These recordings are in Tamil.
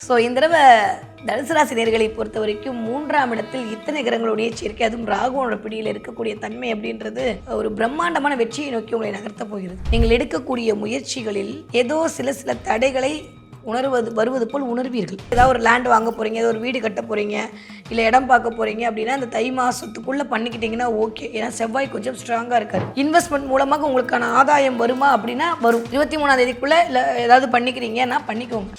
ஸோ இந்த தடவை தனுசு ராசி நேர்களை பொறுத்த வரைக்கும் 3ஆம் இடத்தில் இத்தனை கிரகங்களுடைய சேர்க்கை, அதுவும் ராகுவோட பிடியில் இருக்கக்கூடிய தன்மை அப்படின்றது ஒரு பிரம்மாண்டமான வெற்றியை நோக்கி உங்களை நகர்த்த போகிறது. நீங்கள் எடுக்கக்கூடிய முயற்சிகளில் ஏதோ சில தடைகளை வருவது போல் உணர்வீர்கள். ஏதாவது ஒரு லேண்ட் வாங்க போகிறீங்க, ஏதோ ஒரு வீடு கட்ட போகிறீங்க, இல்லை இடம் பார்க்க போகிறீங்க அப்படின்னா அந்த தை மாதத்துக்குள்ளே பண்ணிக்கிட்டிங்கன்னா ஓகே. ஏன்னா செவ்வாய் கொஞ்சம் ஸ்ட்ராங்காக இருக்காரு. இன்வெஸ்ட்மெண்ட் மூலமாக உங்களுக்கான ஆதாயம் வருமா அப்படின்னா வரும். 23ஆம் தேதிக்குள்ளே இல்லை ஏதாவது பண்ணிக்கிறீங்கன்னா பண்ணிக்கோங்க.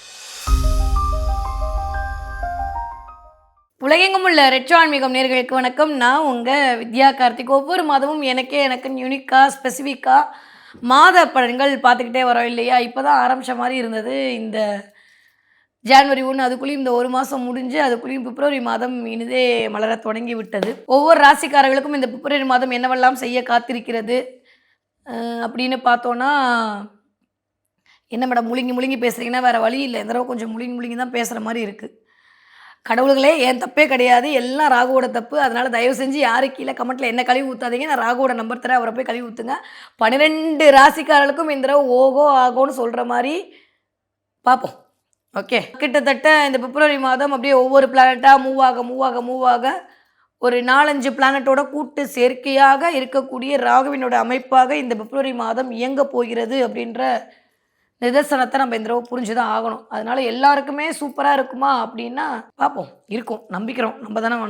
உலகெங்கும் உள்ள ரெட்ரோ ஆன்மீகம் நேர்களுக்கு வணக்கம். நான் உங்கள் வித்யா கார்த்திக். ஒவ்வொரு மாதமும் எனக்கு யூனிக்காக ஸ்பெசிஃபிக்காக மாத பலன்கள் பார்த்துக்கிட்டே வரோம் இல்லையா? இப்போ தான் ஆரம்பித்த மாதிரி இருந்தது இந்த ஜனவரி 1. அதுக்குள்ளேயும் இந்த ஒரு மாதம் முடிஞ்சு அதுக்குள்ளேயும் பிப்ரவரி மாதம் இனிதே மலர தொடங்கி விட்டது. ஒவ்வொரு ராசிக்காரர்களுக்கும் இந்த பிப்ரவரி மாதம் என்னவெல்லாம் செய்ய காத்திருக்கிறது அப்படின்னு பார்த்தோன்னா, என்ன மேடம் முழுங்கி பேசுகிறீங்கன்னா வேறு வழி இல்லை. இந்த தடவை கொஞ்சம் முழுங்கி தான் பேசுகிற மாதிரி இருக்குது. கடவுள்களே, என் தப்பே கிடையாது, எல்லாம் ராகுவோட தப்பு. அதனால் தயவு செஞ்சு யாரு கீழே கமெண்ட்டில் என்ன கழுவி ஊற்றாதீங்க. நான் ராகுவோட நம்பர் தரேன், அவரை போய் கழுவி ஊற்றுங்க. 12 ராசிக்காரர்களுக்கும் இந்த தடவை ஓகோ ஆகோன்னு சொல்கிற மாதிரி பார்ப்போம். ஓகே, கிட்டத்தட்ட இந்த பிப்ரவரி மாதம் அப்படியே ஒவ்வொரு பிளானட்டாக மூவ் ஆக ஒரு 4-5 பிளானட்டோட கூட்டு சேர்க்கையாக இருக்கக்கூடிய ராகுவினோட அமைப்பாக இந்த பிப்ரவரி மாதம் இயங்க போகிறது அப்படின்ற நிதர்சனத்தை நம்ம இந்த தடவை புரிஞ்சு தான் ஆகணும். அதனால் எல்லாருக்குமே சூப்பராக இருக்குமா அப்படின்னா பார்ப்போம். இருக்கும், நம்பிக்கிறோம்.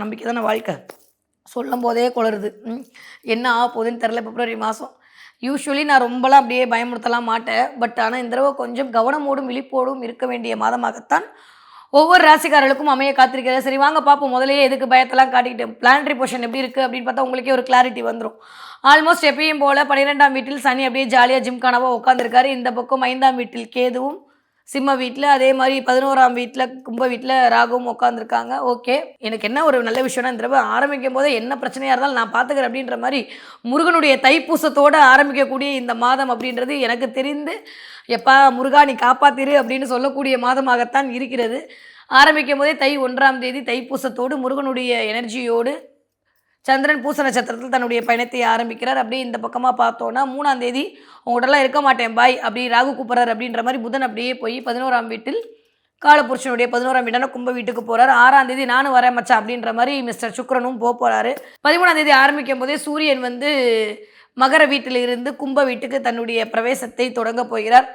நம்பிக்கை தானே வாழ்க்கை. சொல்லும் போதே குளருது. என்ன ஆக போகுதுன்னு தெரில. பிப்ரவரி மாதம் யூஸ்வலி நான் ரொம்பலாம் அப்படியே பயமுறுத்தலாம் மாட்டேன். பட் ஆனால் இந்த தடவை கொஞ்சம் கவனமோடும் விழிப்போடும் இருக்க வேண்டிய மாதமாகத்தான் ஒவ்வொரு ராசிக்காரர்களுக்கும் அமைய காத்திருக்கிறது. சரி வாங்க பார்ப்போம். முதலையே எதுக்கு பயத்தெல்லாம் காட்டிக்கிட்டு பிளானட்டரி பொசிஷன் எப்படி இருக்குது அப்படின்னு பார்த்தா உங்களுக்கே ஒரு கிளாரிட்டி வந்துடும். ஆல்மோஸ்ட் எப்பயும் போல் 12ஆம் வீட்டில் சனி அப்படியே ஜாலியாக ஜிம்கானாவாக உட்காந்துருக்காரு. இந்த பக்கம் 5ஆம் வீட்டில் கேதுவும் சிம்ம வீட்டில், அதே மாதிரி 11ஆம் வீட்டில் கும்ப வீட்டில் ராகுவும் உட்காந்துருக்காங்க. ஓகே, எனக்கு என்ன ஒரு நல்ல விஷயம்னா இந்த தடவை ஆரம்பிக்கும் போதே என்ன பிரச்சனையாக இருந்தாலும் நான் பார்த்துக்கிறேன் அப்படின்ற மாதிரி முருகனுடைய தைப்பூசத்தோடு ஆரம்பிக்கக்கூடிய இந்த மாதம் அப்படின்றது எனக்கு தெரிந்து எப்பா முருகா நீ காப்பாத்திரு அப்படின்னு சொல்லக்கூடிய மாதமாகத்தான் இருக்கிறது. ஆரம்பிக்கும் போதே தை 1ஆம் தேதி தைப்பூசத்தோடு முருகனுடைய எனர்ஜியோடு சந்திரன் பூச நட்சத்திரத்தில் தன்னுடைய பயணத்தை ஆரம்பிக்கிறார். அப்படியே இந்த பக்கமாக பார்த்தோன்னா 3ஆம் தேதி உங்கள்கிட்டலாம் இருக்க மாட்டேன் பாய் அப்படி ராகு கூப்பிட்றார் அப்படின்ற மாதிரி புதன் அப்படியே போய் 11ஆம் வீட்டில் காலபுருஷனுடைய 11ஆம் வீடான கும்ப வீட்டுக்கு போகிறார். 6ஆம் தேதி நானும் வரேன் மச்சான் அப்படின்ற மாதிரி மிஸ்டர் சுக்கிரனும் போகிறாரு. 13ஆம் தேதி ஆரம்பிக்கும் போதே சூரியன் மகர வீட்டில் இருந்து கும்ப வீட்டுக்கு தன்னுடைய பிரவேசத்தை தொடங்க போகிறார்.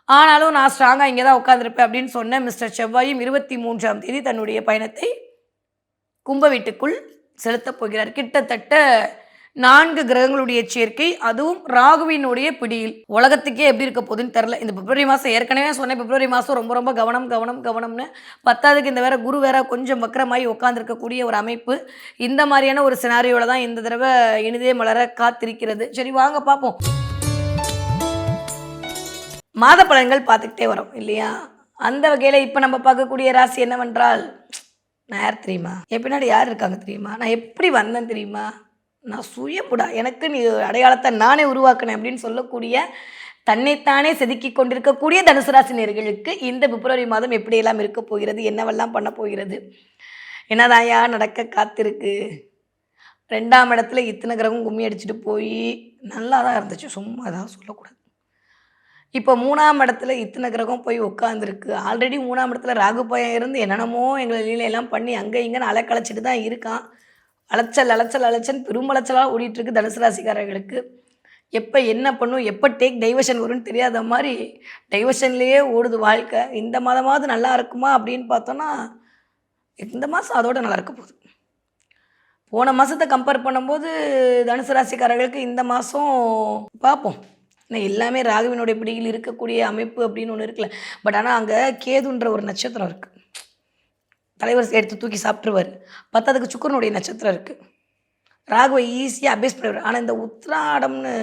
ஆனாலும் நான் ஸ்ட்ராங்காக இங்கே தான் உட்காந்துருப்பேன் அப்படின்னு சொன்ன மிஸ்டர் செவ்வாயும் 23ஆம் தேதி தன்னுடைய பயணத்தை கும்ப வீட்டுக்குள் செலுத்தப் போகிறார். கிட்டத்தட்ட 4 கிரகங்களுடைய சேர்க்கை, அதுவும் ராகுவினுடைய பிடியில். உலகத்துக்கே எப்படி இருக்க போகுதுன்னு தெரில. இந்த பிப்ரவரி மாதம் ஏற்கனவே சொன்னேன், பிப்ரவரி மாதம் ரொம்ப கவனம்னு. 10ஆவதுக்கு இந்த குரு வேற கொஞ்சம் வக்கரமாகி உட்காந்துருக்கக்கூடிய ஒரு அமைப்பு. இந்த மாதிரியான ஒரு சினாரியோவில் தான் இந்த தடவை இனிதே மலர காத்திருக்கிறது. சரி வாங்க பார்ப்போம். மாத பலன்கள் பார்த்துக்கிட்டே வரோம் இல்லையா? அந்த வகையில் இப்போ நம்ம பார்க்கக்கூடிய ராசி என்னவென்றால், நான் யார் தெரியுமா? என் பின்னாடி யார் இருக்காங்க தெரியுமா? நான் எப்படி வந்தேன் தெரியுமா? நான் சுயப்புடா, எனக்கு நீ அடையாளத்தை நானே உருவாக்கினேன் அப்படின்னு சொல்லக்கூடிய தன்னைத்தானே செதுக்கி கொண்டிருக்கக்கூடிய தனுசு ராசி நேயர்களுக்கு இந்த பிப்ரவரி மாதம் எப்படியெல்லாம் இருக்க போகிறது, என்னவெல்லாம் பண்ண போகிறது, என்னதாயா நடக்க காத்திருக்கு. 2ஆம் இடத்துல இத்தனை கிரகம் கும்மி அடிச்சுட்டு போய் நல்லா தான் இருந்துச்சு, சும்மா தான் சொல்லக்கூடாது. இப்போ 3ஆம் இடத்துல இத்தனை கிரகம் போய் உட்காந்துருக்கு. ஆல்ரெடி 3ஆம் இடத்துல ராகு பயம் இருந்து என்னென்னமோ எங்களை லீலையெல்லாம் பண்ணி அங்கே இங்கேன்னு அலைக்கழிச்சிட்டு தான் இருக்கான். அலைச்சல் பெருமலைச்சலாக ஓடிட்டுருக்கு தனுசு ராசிக்காரர்களுக்கு. எப்போ என்ன பண்ணும், எப்போ டைவர்ஷன் வரும்னு தெரியாத மாதிரி டைவர்ஷன்லேயே ஓடுது வாழ்க்கை. இந்த மாதமாவது நல்லா இருக்குமா அப்படின்னு பார்த்தோன்னா இந்த மாதம் அதோட நல்லா இருக்க போகுது. போன மாதத்தை கம்பேர் பண்ணும்போது தனுசு ராசிக்காரர்களுக்கு இந்த மாதம் பார்ப்போம். எல்லாமே ராகுவினுடைய பிடியில் இருக்கக்கூடிய அமைப்பு அப்படின்னு ஒன்று இருக்குல்ல. பட் ஆனால் அங்கே கேதுன்ற ஒரு நட்சத்திரம் இருக்குது. தலைவர் எடுத்து தூக்கி சாப்பிட்ருவார். 10ஆவதுக்கு சுக்கிரனுடைய நட்சத்திரம் இருக்குது. ராகுவை ஈஸியாக அபேஸ் பண்ணுவார். ஆனால் இந்த உத்திராடம்னு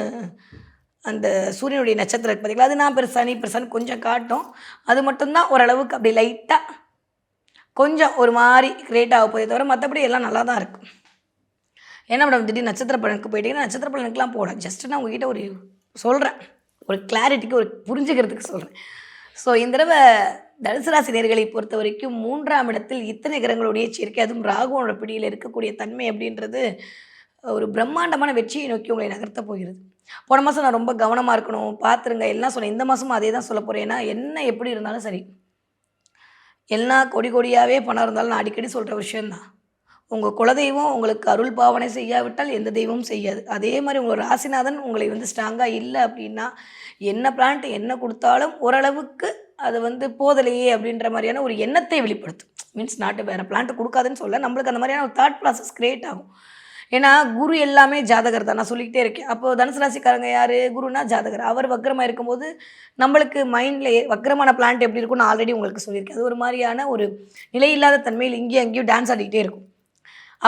அந்த சூரியனுடைய நட்சத்திரம் இருக்குது பார்த்தீங்களா, அது நான் பெருசானு கொஞ்சம் காட்டும். அது மட்டும்தான் ஓரளவுக்கு அப்படி லைட்டாக கொஞ்சம் ஒரு மாதிரி கிரியேட் ஆக போதே தவிர மற்றபடி எல்லாம் நல்லா தான் இருக்கும். ஏன்னா மேடம் திடீர்னு நட்சத்திர பலனுக்கு போயிட்டீங்கன்னா நட்சத்திர பலனுக்குலாம் போகலாம். ஜஸ்ட்டு நான் உங்ககிட்ட ஒரு சொல்கிறேன், ஒரு கிளாரிட்டிக்கு, ஒரு புரிஞ்சுக்கிறதுக்கு சொல்கிறேன். ஸோ இந்த தடவை தனுசு ராசி நேர்களை பொறுத்த வரைக்கும் 3ஆம் இடத்தில் இத்தனை கிரகங்களுடைய சேர்க்கை, அதுவும் ராகுவோட பிடியில் இருக்கக்கூடிய தன்மை அப்படின்றது ஒரு பிரம்மாண்டமான வெற்றியை நோக்கி உங்களை நகர்த்த போகிறது. போன மாதம் நான் ரொம்ப கவனமாக இருக்கணும், பார்த்துருங்க எல்லாம் சொன்னேன். இந்த மாதமும் அதே தான் சொல்ல போகிறேன். ஏன்னா என்ன எப்படி இருந்தாலும் சரி, எல்லாம் கொடி கொடியாகவே பணம் இருந்தாலும் நான் அடிக்கடி சொல்கிற விஷயந்தான். உங்கள் குலதெய்வம் உங்களுக்கு அருள் பாவனை செய்யாவிட்டால் எந்த தெய்வமும் செய்யாது. அதே மாதிரி உங்கள் ராசிநாதன் உங்களை வந்து ஸ்ட்ராங்காக இல்லை அப்படின்னா, என்ன பிளான்ட் என்ன கொடுத்தாலும் ஓரளவுக்கு அது வந்து போதலையே அப்படின்ற மாதிரியான ஒரு எண்ணத்தை வெளிப்படுத்தும். மீன்ஸ் நாட்டு வேறு பிளான்ட் கொடுக்காதுன்னு சொல்ல, நம்மளுக்கு அந்த மாதிரியான ஒரு தாட் ப்ராசஸ் க்ரியேட் ஆகும். ஏன்னா குரு எல்லாமே ஜாதகர் தான், நான் சொல்லிக்கிட்டே இருக்கேன். அப்போது தனுசு ராசிக்காரங்க யார்? குருனா ஜாதகர். அவர் வக்ரமாக இருக்கும்போது நம்மளுக்கு மைண்டில் வக்ரமான பிளான்ட் எப்படி இருக்கும்னு நான் ஆல்ரெடி உங்களுக்கு சொல்லியிருக்கேன். அது ஒரு மாதிரியான ஒரு நிலையில்லாத தன்மையில் இங்கேயும் அங்கேயும் டான்ஸ் ஆடிக்கிட்டே இருக்கும்.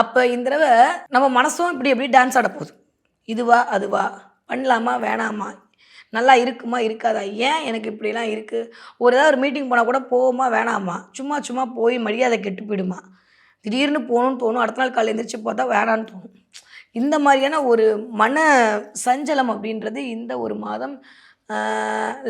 அப்போ இந்த தடவை நம்ம மனசும் இப்படி எப்படி டான்ஸ் ஆட போகுது. இதுவா அதுவா, பண்ணலாமா வேணாமா, நல்லா இருக்குமா இருக்காதா, ஏன் எனக்கு இப்படிலாம் இருக்குது, ஏதாவது ஒரு மீட்டிங் போனால் கூட போவோமா வேணாமா, சும்மா சும்மா போய் மரியாதை கெட்டு போயிடுமா, திடீர்னு போகணுன்னு தோணும், அடுத்த நாள் காலையில் எழுந்திரிச்சு பார்த்தா வேணான்னு தோணும். இந்த மாதிரியான ஒரு மன சஞ்சலம் அப்படின்றது இந்த ஒரு மாதம்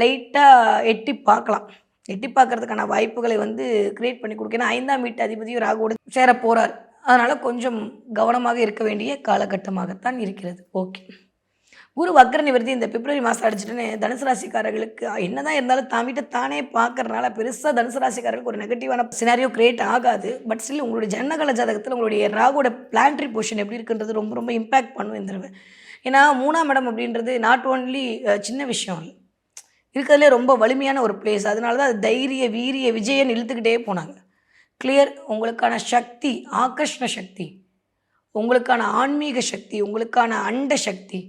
லைட்டாக எட்டி பார்க்கலாம். எட்டி பார்க்கறதுக்கான வாய்ப்புகளை வந்து க்ரியேட் பண்ணி கொடுக்கும். ஏன்னா 5ஆம் வீட்டு அதிபதியும் ராகுவோடு சேர போகிறார். அதனால் கொஞ்சம் கவனமாக இருக்க வேண்டிய காலகட்டமாகத்தான் இருக்கிறது. ஓகே, குரு வக்ர நிவர்த்தி இந்த பிப்ரவரி மாதம் அடிச்சுட்டுன்னு தனுசு ராசிக்காரர்களுக்கு என்ன தான் இருந்தாலும் தான் வீட்டை தானே பார்க்கறதுனால பெருசாக தனுசு ராசிக்காரர்களுக்கு ஒரு நெகட்டிவான சினாரியோ கிரியேட் ஆகாது. பட் ஸ்டில் உங்களுடைய ஜனனகால ஜாதகத்தில் உங்களுடைய ராகுவோட பிளான்ட்ரி பொசிஷன் எப்படி இருக்குன்றது ரொம்ப ரொம்ப இம்பேக்ட் பண்ணும் இந்த தடவை. ஏன்னா 3ஆம் இடம் அப்படின்றது நாட் ஓன்லி சின்ன விஷயம் இல்லை, இருக்கிறதுலே ரொம்ப வலிமையான ஒரு பிளேஸ். அதனால தான் அது தைரிய வீரிய விஜயன்னு இழுத்துக்கிட்டே போனாங்க. கிளியர். உங்களுக்கான சக்தி, ஆகர்ஷண சக்தி, உங்களுக்கான ஆன்மீக சக்தி, உங்களுக்கான அண்ட சக்தி,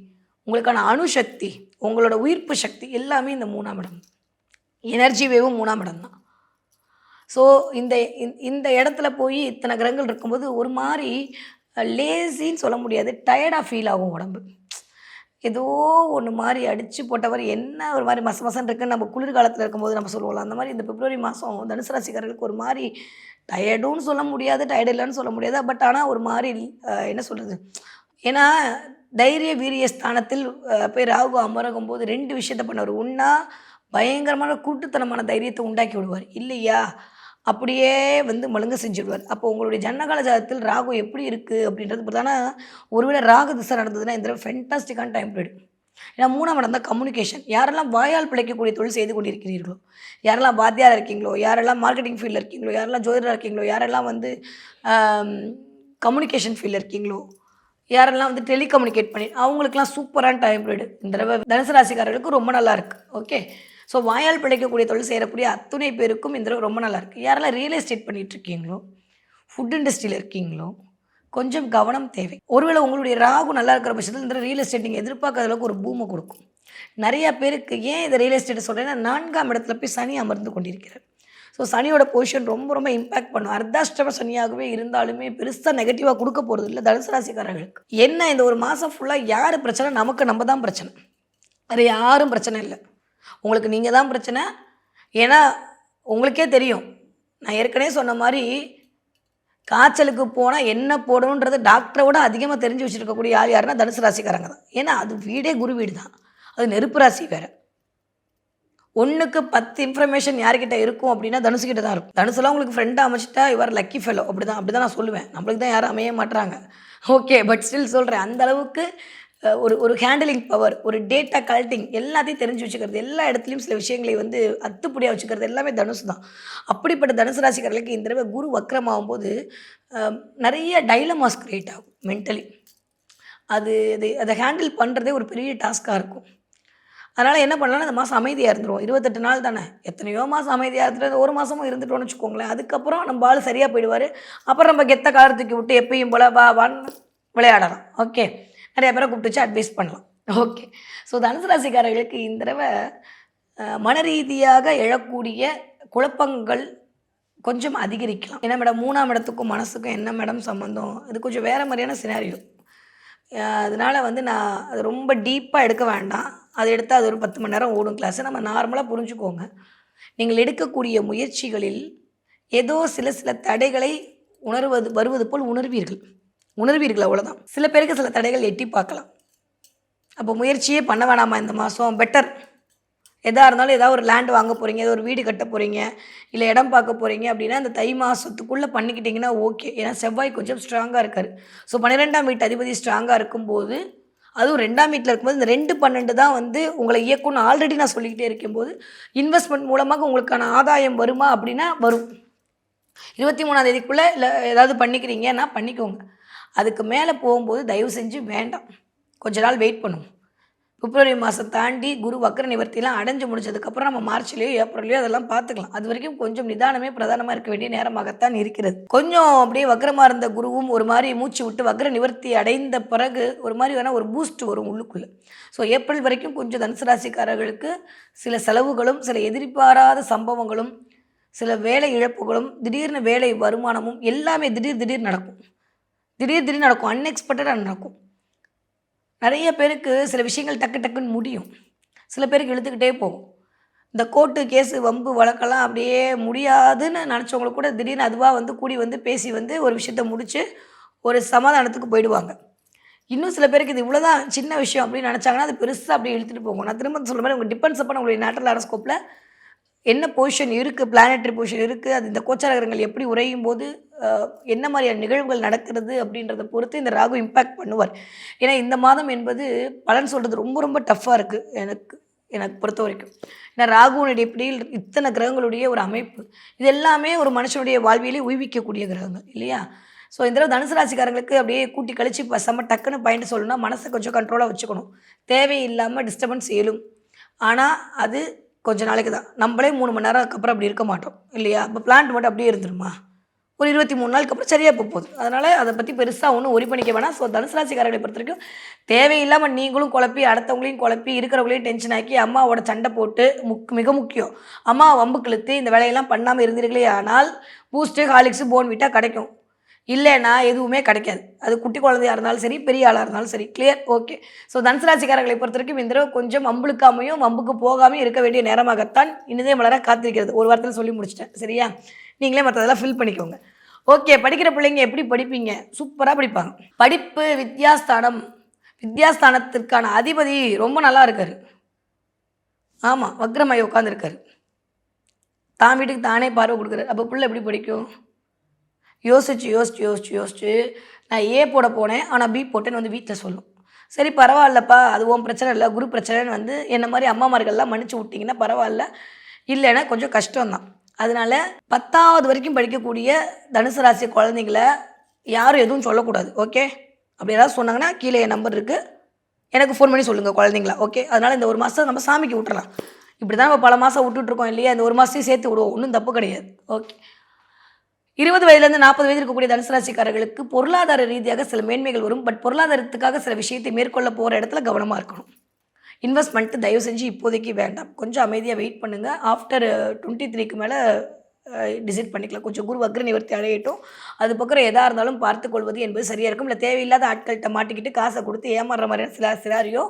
உங்களுக்கான அணுசக்தி, உங்களோட உயிர்ப்பு சக்தி எல்லாமே இந்த 3ஆம் இடம். எனர்ஜி வேவும் 3ஆம் இடம் தான். ஸோ இந்த இடத்துல போய் இத்தனை கிரகங்கள் இருக்கும்போது ஒரு மாதிரி லேசின்னு சொல்ல முடியாது, டயர்டாக ஃபீல் ஆகும் உடம்பு. ஏதோ ஒன்று மாதிரி அடித்து போட்டவர் என்ன ஒரு மாதிரி மசமசன் இருக்குன்னு நம்ம குளிர்காலத்தில் இருக்கும்போது நம்ம சொல்லுவோம்ல, அந்த மாதிரி இந்த பிப்ரவரி மாதம் தனுசு ராசிக்காரர்களுக்கு ஒரு மாதிரி டயர்டுன்னு சொல்ல முடியாது, டயர்டு இல்லைன்னு சொல்ல முடியாது. பட் ஆனால் ஒரு மாதிரி என்ன சொல்கிறது, ஏன்னா தைரிய வீரிய ஸ்தானத்தில் போய் ராகு அமரகும் போது 2 விஷயத்தை பண்ணுவார். ஒன்றா பயங்கரமான குருட்டுத்தனமான தைரியத்தை உண்டாக்கி விடுவார், இல்லையா அப்படியே வந்து மழுங்க செஞ்சுடுவார். அப்போ உங்களுடைய ஜனனகால ஜாதகத்தில் ராகு எப்படி இருக்குது அப்படின்றது பார்த்தா, ஒருவேளை ராகு திசை நடந்ததுன்னா இந்த ஃபென்டாஸ்டிக்கான டைம் பீரியட். ஏன்னா 3ஆம் இடம் தான் கம்யூனிகேஷன். யாரெல்லாம் வாயால் பிழைக்கக்கூடிய தொழில் செய்து கொண்டிருக்கிறீர்களோ, யாரெல்லாம் வாத்தியார் இருக்கீங்களோ, யாரெல்லாம் மார்க்கெட்டிங் ஃபீல்டில் இருக்கீங்களோ, யாரெல்லாம் ஜோதிடராக இருக்கீங்களோ, யாரெல்லாம் வந்து கம்யூனிகேஷன் ஃபீல்டில் இருக்கீங்களோ, யாரெல்லாம் வந்து டெலிகம்யூனிகேட் பண்ணி அவங்களுக்குலாம் சூப்பரான டைம் பீரியட் இந்த தடவை தனுசு ராசிக்காரர்களுக்கு ரொம்ப நல்லா இருக்குது. ஓகே, ஸோ வாயால் பிழைக்கக்கூடிய தொழில் செய்யக்கூடிய அத்துணை பேருக்கும் இந்த தடவை ரொம்ப நல்லா இருக்குது. யாரெல்லாம் ரியல் எஸ்டேட் பண்ணிகிட்டு இருக்கீங்களோ, ஃபுட் இண்டஸ்ட்ரியில் இருக்கீங்களோ, கொஞ்சம் கவனம் தேவை. ஒருவேளை உங்களுடைய ராகு நல்லா இருக்கிற பட்சத்தில் இந்த ரியல் எஸ்டேட் நீங்கள் எதிர்பார்க்காத அளவுக்கு ஒரு பூமை கொடுக்கும். நிறையா பேருக்கு ஏன் இந்த ரியல் எஸ்டேட்டை சொல்கிறேன்னா, 4ஆம் இடத்துல போய் சனி அமர்ந்து கொண்டிருக்கிறார். ஸோ சனியோட பொசிஷன் ரொம்ப ரொம்ப இம்பேக்ட் பண்ணும். அர்த்தாஷ்டம சனியாகவே இருந்தாலுமே பெருசாக நெகட்டிவாக கொடுக்க போகிறது இல்லை தனுசு ராசிக்காரர்களுக்கு. என்ன இந்த ஒரு மாதம் ஃபுல்லாக யார் பிரச்சனை, நமக்கு நம்ம தான் பிரச்சனை, வேறு யாரும் பிரச்சனை இல்லை. உங்களுக்கு நீங்கள் தான் பிரச்சனை. ஏன்னா உங்களுக்கே தெரியும், நான் ஏற்கனவே சொன்ன மாதிரி காய்ச்சலுக்கு போனால் என்ன போடணுன்றது டாக்டரை விட அதிகமாக தெரிஞ்சு வச்சுருக்கக்கூடிய ஆள் யாருன்னா தனுசு ராசிக்காரங்க தான். ஏன்னா அது வீடே குரு வீடு தான், அது நெருப்பு ராசி வேறு. 1க்கு 10 இன்ஃபர்மேஷன் யார்கிட்ட இருக்கும் அப்படின்னா தனுசுக்கிட்ட தான் இருக்கும். தனுசுலாம் உங்களுக்கு ஃப்ரெண்டாக அமைச்சிட்டா இவர் லக்கி ஃபெலோ, அப்படி தான் நான் சொல்லுவேன். நம்மளுக்கு தான் யாரும் அமைய மாட்டுறாங்க. ஓகே, பட் ஸ்டில் சொல்கிறேன், அந்தளவுக்கு ஒரு ஹேண்டிலிங் பவர், ஒரு டேட்டா கலெக்டிங் எல்லாத்தையும் தெரிஞ்சு வச்சுக்கிறது, எல்லா இடத்துலையும் சில விஷயங்களை வந்து அத்துப்படியாக வச்சுக்கிறது எல்லாமே தனுசு தான். அப்படிப்பட்ட தனுசு ராசிக்காரர்களுக்கு இந்த தடவை குரு வக்ரமாகும் போது நிறைய டைலமாஸ் கிரியேட் ஆகும் மென்டலி. அதை ஹேண்டில் பண்ணுறதே ஒரு பெரிய டாஸ்க்காக இருக்கும். அதனால் என்ன பண்ணலாம்னா, இந்த மாதம் அமைதியாக இருந்துருவோம். 28 நாள் தானே, எத்தனையோ மாதம் அமைதியாக இருந்துட்டு ஒரு மாதமும் இருந்துட்டோன்னு வச்சுக்கோங்களேன். அதுக்கப்புறம் நம்ம ஆள் சரியாக போயிடுவார். அப்புறம் நம்ம கெத்த காலத்துக்கு விட்டு எப்பயும் போல் வான்னு விளையாடலாம். ஓகே, நிறைய பேரை கூப்பிட்டு வச்சு அட்வைஸ் பண்ணலாம். ஓகே, ஸோ தனுசு ராசிக்காரர்களுக்கு இந்த தடவை மன ரீதியாக எழக்கூடிய குழப்பங்கள் கொஞ்சம் அதிகரிக்கலாம். ஏன்னா மேடம் 3ஆம் இடத்துக்கும் மனசுக்கும் என்ன மேடம் சம்மந்தம், இது கொஞ்சம் வேறு மாதிரியான சினாரியோ. அதனால் வந்து நான் அது ரொம்ப டீப்பாக எடுக்க வேண்டாம். அது எடுத்தால் அது ஒரு 10 மணி நேரம் ஓடும் கிளாஸை. நம்ம நார்மலாக புரிஞ்சுக்கோங்க. நீங்கள் எடுக்கக்கூடிய முயற்சிகளில் ஏதோ சில தடைகளை வருவது போல் உணர்வீர்கள் அவ்வளோதான். சில பேருக்கு சில தடைகள் எட்டி பார்க்கலாம். அப்போ முயற்சியே பண்ண வேணாமா இந்த மாதம், பெட்டர். எதாக இருந்தாலும் ஏதாவது ஒரு லேண்ட் வாங்க போகிறீங்க, ஏதோ ஒரு வீடு கட்ட போகிறீங்க, இல்லை இடம் பார்க்க போகிறீங்க அப்படின்னா இந்த தை மாதத்துக்குள்ளே பண்ணிக்கிட்டிங்கன்னா ஓகே. ஏன்னா செவ்வாய் கொஞ்சம் ஸ்ட்ராங்காக இருக்கார். ஸோ 12ஆம் வீட்டு அதிபதி ஸ்ட்ராங்காக இருக்கும்போது, அதுவும் 2ஆம் வீட்டில் இருக்கும்போது இந்த 2-12 தான் வந்து உங்களை இயக்கும்னு ஆல்ரெடி நான் சொல்லிக்கிட்டே இருக்கும்போது, இன்வெஸ்ட்மெண்ட் மூலமாக உங்களுக்கான ஆதாயம் வருமா அப்படின்னா வரும். 23ஆம் தேதிக்குள்ளே இல்லை ஏதாவது பண்ணிக்கிறீங்கன்னா பண்ணிக்கோங்க. அதுக்கு மேலே போகும்போது தயவு செஞ்சு வேண்டாம். கொஞ்ச நாள் வெயிட் பண்ணுவோம். பிப்ரவரி மாதம் தாண்டி குரு வக்ர நிவர்த்திலாம் அடைஞ்சு முடிச்சதுக்கப்புறம் நம்ம மார்ச்லேயோ ஏப்ரல்லையோ அதெல்லாம் பார்த்துக்கலாம். அது வரைக்கும் கொஞ்சம் நிதானமே பிரதானமாக இருக்க வேண்டிய நேரமாகத்தான் இருக்கிறது. கொஞ்சம் அப்படியே வக்ரமாக இருந்த குருவும் ஒரு மாதிரி மூச்சு விட்டு வக்ர நிவர்த்தி அடைந்த பிறகு ஒரு மாதிரி வேணால் ஒரு பூஸ்ட் வரும் உள்ளுக்குள்ளே. ஸோ ஏப்ரல் வரைக்கும் கொஞ்சம் தனுசு ராசிக்காரர்களுக்கு சில செலவுகளும் சில எதிர்பாராத சம்பவங்களும் சில வேலை இழப்புகளும் திடீர்னு வேலை வருமானமும் எல்லாமே திடீர் நடக்கும். திடீர் நடக்கும். அன்எக்ஸ்பெக்டடாக நடக்கும். நிறைய பேருக்கு சில விஷயங்கள் டக்குன்னு முடியும். சில பேருக்கு இழுத்துக்கிட்டே போகும். இந்த கோர்ட்டு கேஸு வம்பு வழக்கெல்லாம் அப்படியே முடியாதுன்னு நினச்சவங்களுக்கு கூட திடீர்னு அதுவாக வந்து கூடி வந்து பேசி வந்து ஒரு விஷயத்த முடித்து ஒரு சமாதானத்துக்கு போயிடுவாங்க. இன்னும் சில பேருக்கு இது இவ்வளோதான் சின்ன விஷயம் அப்படின்னு நினச்சாங்கன்னா அது பெருசாக அப்படியே இழுத்துட்டு போகும். நான் திரும்ப சொல்கிற மாதிரி உங்கள் டிபெண்ட்ஸ் அப்போ உங்களுடைய நேட்டல் ஹாரோஸ்கோப்பில் என்ன பொசிஷன் இருக்குது, பிளானட்டரி பொசிஷன் இருக்குது, அது இந்த கோச்சார கிரகங்கள் எப்படி உறையும் போது என்ன மாதிரியான நிகழ்வுகள் நடக்கிறது அப்படின்றத பொறுத்து இந்த ராகு இம்பேக்ட் பண்ணுவார். ஏன்னா இந்த மாதம் என்பது பலன் சொல்கிறது ரொம்ப டஃப்பாக இருக்குது எனக்கு பொறுத்த வரைக்கும். ஏன்னா ராகுனுடைய பிடியில் இத்தனை கிரகங்களுடைய ஒரு அமைப்பு, இது எல்லாமே ஒரு மனுஷனுடைய வாழ்வியலே உய்விக்கக்கூடிய கிரகங்கள் இல்லையா? ஸோ இந்த தடவை தனுசு ராசிக்காரங்களுக்கு அப்படியே கூட்டி கழித்து செம்ம டக்குன்னு பாயிண்ட் சொல்லணும்னா மனசை கொஞ்சம் கண்ட்ரோலாக வச்சுக்கணும். தேவையில்லாமல் டிஸ்டர்பன்ஸ் இயலும். ஆனால் அது கொஞ்சம் நாளைக்கு தான். நம்மளே 3 மணி நேரம் அதுக்கப்புறம் அப்படி இருக்க மாட்டோம் இல்லையா? இப்போ பிளான்ட் மட்டும் அப்படியே இருந்துருமா? ஒரு 23 நாளுக்கு அப்புறம் சரியாக போகுது. அதனால் அதை பற்றி பெருசாக ஒன்றும் ஒரி பண்ணிக்க வேணாம். ஸோ தனுசு ராசிக்காரர்களை பொறுத்த வரைக்கும் தேவையில்லாமல் நீங்களும் குழப்பி அடுத்தவங்களையும் குழப்பி இருக்கிறவங்களையும் டென்ஷன் ஆக்கி அம்மாவோட சண்டை போட்டு மிக முக்கியம் அம்மாவை வம்புக்கு இழுத்து இந்த வேலையெல்லாம் பண்ணாமல் இருந்தீர்களே ஆனால் பூஸ்ட்டு ஹார்லிக்ஸு போன்விட்டா கிடைக்கும். இல்லைன்னா எதுவுமே கிடைக்காது. அது குட்டி குழந்தையாக இருந்தாலும் சரி, பெரிய ஆளாக இருந்தாலும் சரி. கிளியர்? ஓகே. ஸோ தனுசு ராசிக்காரர்களை பொறுத்த வரைக்கும் இந்த தடவை கொஞ்சம் வம்புழுக்காமையும் வம்புக்கு போகாமையும் இருக்க வேண்டிய நேரமாகத்தான் இனிதே மலர காத்திருக்கிறது. ஒரு வாரத்தில் சொல்லி முடிச்சிட்டேன். சரியா? நீங்களே மற்றதெல்லாம் ஃபில் பண்ணிக்கோங்க. ஓகே. படிக்கிற பிள்ளைங்க எப்படி படிப்பீங்க? சூப்பராக படிப்பாங்க. படிப்பு வித்யாஸ்தானத்திற்கான அதிபதி ரொம்ப நல்லா இருக்கார். ஆமாம், வக்ரமாயி உட்காந்துருக்காரு. தான் வீட்டுக்கு தானே பார்வை கொடுக்குறாரு. அப்போ பிள்ளை எப்படி படிக்கும்? யோசிச்சு நான் ஏ போட போனேன், ஆனால் பி போட்டேன்னு வந்து வீட்டில் சொல்லும். சரி பரவாயில்லப்பா, அது உன் பிரச்சனை இல்லை, குரு பிரச்சனைன்னு வந்து என்ன மாதிரி அம்மாமார்கள்லாம் மன்னிச்சு விட்டிங்கன்னா பரவாயில்ல, இல்லைன்னா கொஞ்சம் கஷ்டம்தான். அதனால் 10வது வரைக்கும் படிக்கக்கூடிய தனுசு ராசி குழந்தைங்கள யாரும் எதுவும் சொல்லக்கூடாது. ஓகே? அப்படி ஏதாவது சொன்னாங்கன்னா கீழே என் நம்பர் இருக்குது, எனக்கு ஃபோன் பண்ணி சொல்லுங்கள் குழந்தைங்களா. ஓகே? அதனால் இந்த ஒரு மாதம் நம்ம சாமிக்கு விட்டுறலாம். இப்படி தான் நம்ம பல மாதம் விட்டுட்ருக்கோம் இல்லையா? இந்த ஒரு மாதத்தையும் சேர்த்து விடுவோம், ஒன்றும் தப்பு கிடையாது. ஓகே. 20 வயதுலேருந்து 40 வயது இருக்கக்கூடிய தனுசு ராசிக்காரர்களுக்கு பொருளாதார ரீதியாக சில மேன்மைகள் வரும். பட் பொருளாதாரத்துக்காக சில விஷயத்தை மேற்கொள்ள போகிற இடத்துல கவனமாக இருக்கணும். இன்வெஸ்ட்மெண்ட்டு தயவு செஞ்சு இப்போதைக்கு வேண்டாம். கொஞ்சம் அமைதியாக வெயிட் பண்ணுங்கள். ஆஃப்டர் 23க்கு மேலே டிசைட் பண்ணிக்கலாம். கொஞ்சம் குரு வக்ர நிவர்த்தி அடையட்டும். அது பக்கம் எதாக இருந்தாலும் பார்த்துக்கொள்வது என்பது சரியாக இருக்கும். இல்லை தேவையில்லாத ஆட்கள்கிட்ட மாட்டிக்கிட்டு காசை கொடுத்து ஏமாறுற மாதிரியான சிலாரியோ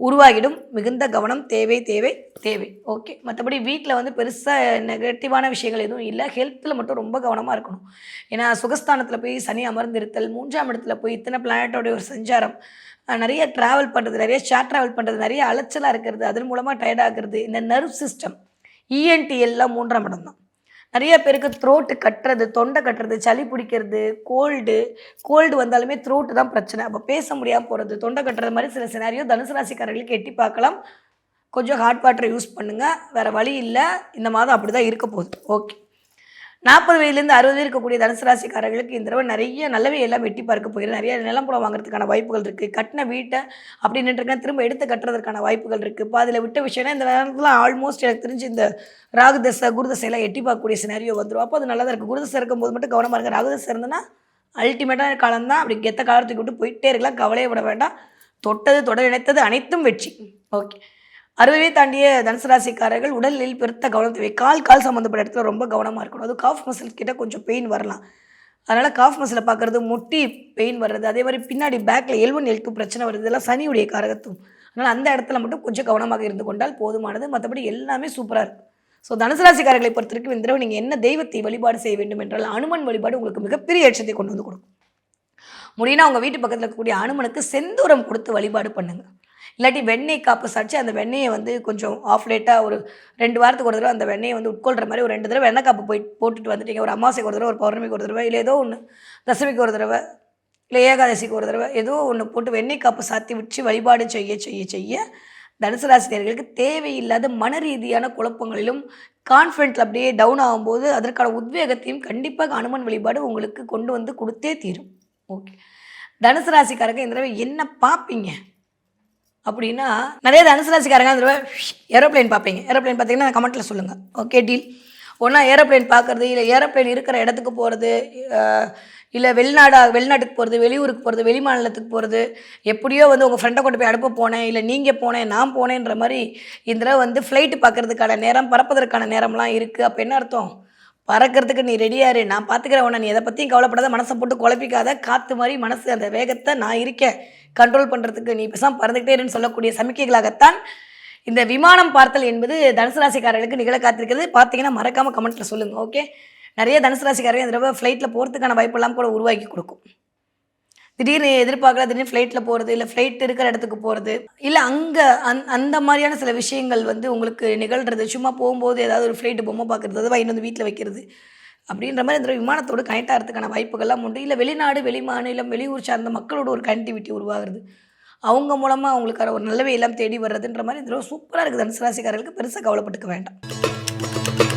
உருவாகிடும். மிகுந்த கவனம் தேவை. ஓகே. மற்றபடி வீட்டில் வந்து பெருசாக நெகட்டிவான விஷயங்கள் எதுவும் இல்லை. ஹெல்த்தில் மட்டும் ரொம்ப கவனமாக இருக்கணும். ஏன்னா சுகஸ்தானத்தில் போய் சனி அமர்ந்திருத்தல், 3ஆம் இடத்துல போய் இத்தனை பிளானட்டோடைய ஒரு சஞ்சாரம், நிறைய ட்ராவல் பண்ணுறது, நிறைய ஷார்ட் ட்ராவல் பண்ணுறது, நிறைய அலைச்சலாக இருக்கிறது, அதன் மூலமாக டயர்டாகிறது. இந்த நர்வ் சிஸ்டம், இஎன்டி எல்லாம் 3ஆம் இடம் தான். நிறைய பேருக்கு த்ரோட்டு கட்டுறது, தொண்டை கட்டுறது, சளி பிடிக்கிறது, கோல்டு வந்தாலுமே த்ரோட்டு தான் பிரச்சனை. அப்போ பேச முடியாமல் போகிறது, தொண்டை கட்டுறது மாதிரி சில சினாரியோ தனுசு ராசிக்காரர்களுக்கு எட்டி பார்க்கலாம். கொஞ்சம் ஹாட் வாட்டரை யூஸ் பண்ணுங்கள். வேறு வழி இல்லை. இந்த மாதம் அப்படி தான் இருக்க போகுது. ஓகே. 40 வயதுலேருந்து 60 வயது இருக்கக்கூடிய தனுசு ராசிக்காரர்களுக்கு இந்த தடவை நிறைய நல்லவே எல்லாம் வெட்டி பார்க்க போகிறது. நிறைய நிலம்புலம் வாங்குறதுக்கான வாய்ப்புகள் இருக்குது. கட்டின வீட்டை அப்படி நின்றுருக்கேன் திரும்ப எடுத்து கட்டுறதுக்கான வாய்ப்புகள் இருக்குது. பாதியில் விட்ட விஷயம்னா இந்த நேரத்தில் ஆல்மோஸ்ட் எனக்கு தெரிஞ்சு இந்த ராகுதசை குருதசையெல்லாம் எட்டி பார்க்கக்கூடிய சினாரியோ வந்துடும். அப்போ அது நல்லா தான் இருக்குது. குருதசை இருக்கும்போது மட்டும் கவனமாக இருக்குது. ராகுதசை இருந்ததுன்னா அல்டிமேட்டான காலம் தான். அப்படி கெத்த காலத்துக்கு விட்டு போயிட்டே இருக்கலாம். கவலையே விட வேண்டாம். தொட நினைத்தது அனைத்தும் வெற்றி. ஓகே. 60 தாண்டிய தனுசு ராசிக்காரர்கள் உடலில் பெருத்த கவனம் தேவை. கால் சம்மந்தப்பட்ட இடத்துல ரொம்ப கவனமாக இருக்கணும். அது காஃப் மசில் கிட்ட கொஞ்சம் பெயின் வரலாம். அதனால் காஃப் மசிலை பார்க்குறது, முட்டி பெயின் வர்றது, அதே மாதிரி பின்னாடி பேக்கில் L1 L2 பிரச்சனை வருது, இதெல்லாம் சனியுடைய காரகத்துவம். அதனால் அந்த இடத்துல மட்டும் கொஞ்சம் கவனமாக இருந்து கொண்டால் போதுமானது. மற்றபடி எல்லாமே சூப்பராக இருக்கும். ஸோ தனுசு ராசிக்காரர்களை பொறுத்த வரைக்கும் இந்த தடவை நீங்கள் என்ன தெய்வத்தை வழிபாடு செய்ய வேண்டும் என்றால் அனுமன் வழிபாடு உங்களுக்கு மிகப்பெரிய ஏற்றத்தை கொண்டு வந்து கொடுக்கும். முடியும்னா உங்கள் வீட்டு பக்கத்தில் இருக்கக்கூடிய அனுமனுக்கு செந்தூரம் கொடுத்து வழிபாடு பண்ணுங்கள். இல்லாட்டி வெண்ணெய் காப்பு சாய்ச்சி அந்த வெண்ணெயை வந்து கொஞ்சம் ஆஃப் லேட்டாக ஒரு 2 வாரத்துக்கு ஒரு தடவை அந்த வெண்ணெயை வந்து உட்கொள்கிற மாதிரி ஒரு 2 தடவை வெண்ணெய் காப்பு போட்டுட்டு வந்துட்டீங்க. ஒரு அமாவாசைக்கு ஒரு தடவை, ஒரு பௌர்ணமிக்கு ஒரு தடவை, இல்லை ஏதோ ஒன்று, தசமிக்கு ஒரு தடவை, இல்லை ஏகாதசிக்கு ஒரு தடவை, ஏதோ ஒன்று போட்டு வெண்ணெய் காப்பு சாத்தி வச்சு வழிபாடு செய்ய தனுசு ராசினியர்களுக்கு தேவையில்லாத மன ரீதியான குழப்பங்களிலும் கான்ஃபிடென்ட்டில் அப்படியே டவுன் ஆகும்போது அதற்கான உத்வேகத்தையும் கண்டிப்பாக அனுமன் வழிபாடு உங்களுக்கு கொண்டு வந்து கொடுத்தே தீரும். ஓகே. தனுசு ராசிக்காரங்க இந்த தடவை என்ன பார்ப்பீங்க அப்படின்னா, நிறைய தனுசு ராசிக்காரங்க இந்த தடவை ஏரோப்ளேன் பார்ப்பீங்க. ஏரோப்ளேன் பார்த்தீங்கன்னா கமெண்ட்டில் சொல்லுங்கள். Okay deal. ஒன்றா ஏரோப்ளேன் பார்க்குறது, இல்லை ஏரோப்ளேன் இருக்கிற இடத்துக்கு போகிறது, இல்லை வெளிநாட்டுக்கு போகிறது, வெளியூருக்கு போகிறது, வெளி மாநிலத்துக்கு போகிறது, எப்படியோ வந்து உங்கள் ஃப்ரெண்டை கொண்டு போய் அனுப்ப போனேன், இல்லை நீங்கள் போனேன் நான் போனேன்ற மாதிரி இந்த தடவை வந்து ஃப்ளைட்டு பார்க்குறதுக்கான நேரம், பறப்பதற்கான நேரம்லாம் இருக்குது. அப்போ என்ன அர்த்தம்? பறக்கிறதுக்கு நீ ரெடியாரு, நான் பார்த்துக்கிறேன் உன்னை, நீ எதை பற்றியும் கவலைப்படாத, மனசை போட்டு குழப்பிக்காத, காற்று மாதிரி மனசு அந்த வேகத்தை நான் இருக்கேன் கண்ட்ரோல் பண்ணுறதுக்கு, நீ பேசாம பறந்துக்கிட்டே இருன்னு சொல்லக்கூடிய சமிக்கைகளாகத்தான் இந்த விமானம் பார்த்தல் என்பது தனுசு ராசிக்காரர்களுக்கு நிகழ காத்திருக்கிறது. பார்த்தீங்கன்னா மறக்காமல் கமெண்ட்டில் சொல்லுங்கள். ஓகே. நிறைய தனுசு ராசிக்காரங்க இந்த தடவை ஃப்ளைட்டில் போகிறதுக்கான வாய்ப்பெல்லாம் கூட உருவாக்கி கொடுக்கும். திடீர்னு எதிர்பார்க்கல, திடீர்னு ஃப்ளைட்டில் போகிறது, இல்லை ஃப்ளைட் இருக்கிற இடத்துக்கு போகிறது, இல்லை அங்கே அந்த மாதிரியான சில விஷயங்கள் வந்து உங்களுக்கு நிகழ்கிறது. சும்மா போகும்போது ஏதாவது ஒரு ஃப்ளைட்டு பொம்மை பார்க்குறது, அதை வாங்கிட்டு வந்து வீட்டில் வைக்கிறது அப்படின்ற மாதிரி இந்த விமானத்தோடு கனெக்ட் ஆகிறதுக்கான வாய்ப்புகள்லாம் உண்டு. இல்லை வெளிநாடு, வெளி மாநிலம், வெளியூர் சார்ந்த மக்களோட ஒரு கனெக்டிவிட்டி உருவாகிறது, அவங்க மூலமாக அவங்களுக்கான ஒரு நல்லவை எல்லாம் தேடி வர்றதுன்ற மாதிரி இந்த சூப்பராக இருக்குது. தனுசு ராசிக்காரர்களுக்கு பெருசாக கவலைப்பட்டுக்க வேண்டாம்.